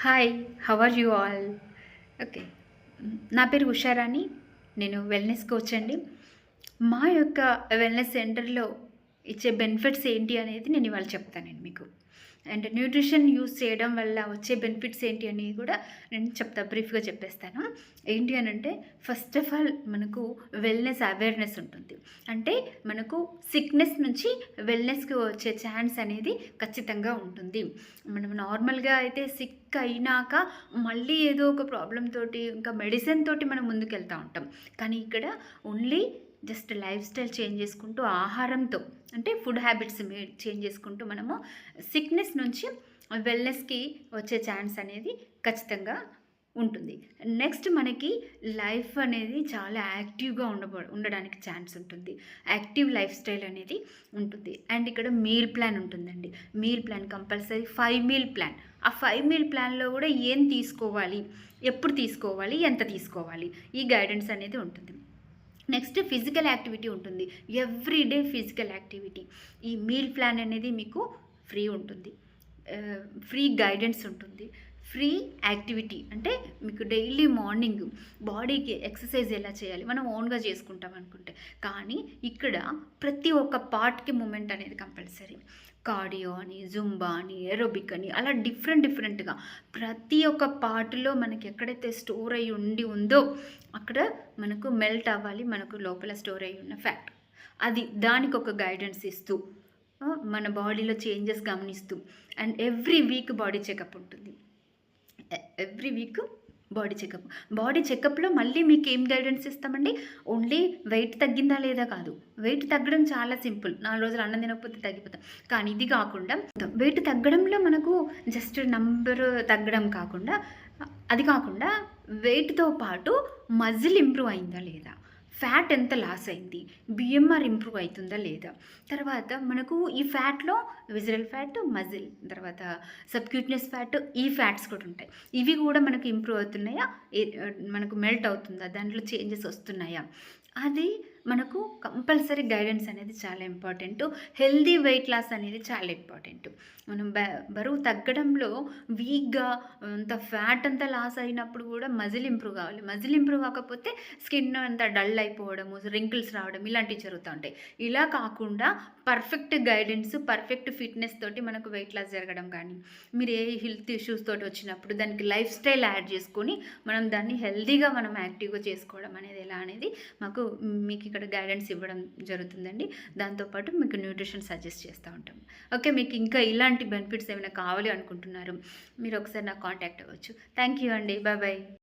Hi, how are you all? Okay. నా పేరు ఉషారాణి. నేను వెల్‌నెస్ కోచ్ అండి. మా యొక్క వెల్‌నెస్ సెంటర్‌లో ఇచ్చే బెనిఫిట్స్ ఏంటి అనేది నేను ఇవాళ చెప్తానండి మీకు. అండ్ న్యూట్రిషన్ యూజ్ చేయడం వల్ల వచ్చే బెనిఫిట్స్ ఏంటి అని కూడా నేను బ్రీఫ్‌గా చెప్పేస్తాను. ఏంటి అనంటే, ఫస్ట్ ఆఫ్ ఆల్ మనకు వెల్‌నెస్ అవేర్‌నెస్ ఉంటుంది. అంటే మనకు సిక్‌నెస్ నుంచి వెల్‌నెస్‌కి వచ్చే ఛాన్స్ అనేది ఖచ్చితంగా ఉంటుంది. మనం నార్మల్‌గా అయితే సిక్ అయినాక మళ్ళీ ఏదో ఒక ప్రాబ్లమ్ తోటి ఇంకా మెడిసిన్ తోటి మనం ముందుకెళ్తా ఉంటాం. కానీ ఇక్కడ only just life style change చేసుకుంటూ ఆహారంతో, అంటే ఫుడ్ హ్యాబిట్స్ చేంజ్ చేసుకుంటూ మనము సిక్నెస్ నుంచి వెల్నెస్కి వచ్చే ఛాన్స్ అనేది ఖచ్చితంగా ఉంటుంది. నెక్స్ట్ మనకి లైఫ్ అనేది చాలా యాక్టివ్గా ఉండడానికి ఛాన్స్ ఉంటుంది. యాక్టివ్ లైఫ్ స్టైల్ అనేది ఉంటుంది. అండ్ ఇక్కడ మీల్ ప్లాన్ ఉంటుందండి. Meal plan compulsory 5 meal plan. ఆ 5 మీల్ ప్లాన్లో కూడా ఏం తీసుకోవాలి, ఎప్పుడు తీసుకోవాలి, ఎంత తీసుకోవాలి, ఈ గైడెన్స్ అనేది ఉంటుంది. నెక్స్ట్ ఫిజికల్ యాక్టివిటీ ఉంటుంది. Everyday physical activity. ఈ మీల్ ప్లాన్ అనేది మీకు ఫ్రీ ఉంటుంది. ఫ్రీ గైడెన్స్ ఉంటుంది. ఫ్రీ యాక్టివిటీ అంటే మీకు డైలీ మార్నింగ్ బాడీకి ఎక్సర్సైజ్ ఎలా చేయాలి మనం ఓన్గా చేసుకుంటాం అనుకుంటే, కానీ ఇక్కడ ప్రతి ఒక్క పార్ట్కి మూమెంట్ అనేది కంపల్సరీ. కార్డియో అని, జుంబా అని, ఏరోబిక్ అని, అలా డిఫరెంట్గా ప్రతి ఒక్క పార్ట్లో మనకి ఎక్కడైతే స్టోర్ అయ్యి ఉందో అక్కడ మనకు మెల్ట్ అవ్వాలి, మనకు లోపల స్టోర్ అయ్యి ఉన్న ఫ్యాట్. అది దానికి ఒక గైడెన్స్ ఇస్తూ మన బాడీలో చేంజెస్ గమనిస్తూ, and every week body checkup ఉంటుంది. ఎవ్రీ వీక్ బాడీ చెకప్లో మళ్ళీ మీకు ఏం గైడెన్స్ ఇస్తామండి, ఓన్లీ వెయిట్ తగ్గిందా లేదా కాదు. వెయిట్ తగ్గడం చాలా సింపుల్, 4 రోజులు అన్నం తినకపోతే తగ్గిపోతాం. కానీ ఇది కాకుండా వెయిట్ తగ్గడంలో మనకు జస్ట్ నంబర్ తగ్గడం కాకుండా, అది కాకుండా వెయిట్తో పాటు మజిల్ ఇంప్రూవ్ అయిందా లేదా, ఫ్యాట్ ఎంత లాస్ అయింది, బిఎంఆర్ ఇంప్రూవ్ అవుతుందా లేదా, తర్వాత మనకు ఈ ఫ్యాట్లో విజరల్ ఫ్యాట్, మజిల్, తర్వాత సబ్క్యూటనస్ ఫ్యాట్, ఈ ఫ్యాట్స్ కూడా ఉంటాయి. ఇవి కూడా మనకు ఇంప్రూవ్ అవుతున్నాయా, మనకు మెల్ట్ అవుతుందా, దాంట్లో చేంజెస్ వస్తున్నాయా, అది మనకు కంపల్సరీ గైడెన్స్ అనేది చాలా ఇంపార్టెంట్. హెల్దీ వెయిట్ లాస్ అనేది చాలా ఇంపార్టెంట్. మనం బరువు తగ్గడంలో వీక్గా అంత ఫ్యాట్ అంతా లాస్ అయినప్పుడు కూడా మజిల్ ఇంప్రూవ్ కావాలి. మజిల్ ఇంప్రూవ్ కాకపోతే స్కిన్ అంతా డల్ అయిపోవడము, రింకిల్స్ రావడం ఇలాంటివి జరుగుతూ ఉంటాయి. ఇలా కాకుండా పర్ఫెక్ట్ గైడెన్స్, పర్ఫెక్ట్ ఫిట్నెస్ తోటి మనకు వెయిట్ లాస్ జరగడం కానీ, మీరు ఏ హెల్త్ ఇష్యూస్ తోటి వచ్చినప్పుడు దానికి లైఫ్ స్టైల్ యాడ్ చేసుకొని మనం దాన్ని హెల్తీగా మనం యాక్టివ్గా చేసుకోవడం అనేది ఎలా అనేది మీకు ఇక్కడ గైడెన్స్ ఇవ్వడం జరుగుతుందండి. దాంతోపాటు మీకు న్యూట్రిషన్ సజెస్ట్ చేస్తూ ఉంటాం. ఓకే, మీకు ఇంకా ఇలాంటి బెనిఫిట్స్ ఏమైనా కావాలి అనుకుంటున్నారు, మీరు ఒకసారి నాకు కాంటాక్ట్ అవ్వచ్చు. థ్యాంక్ యూ అండి. బాయ్.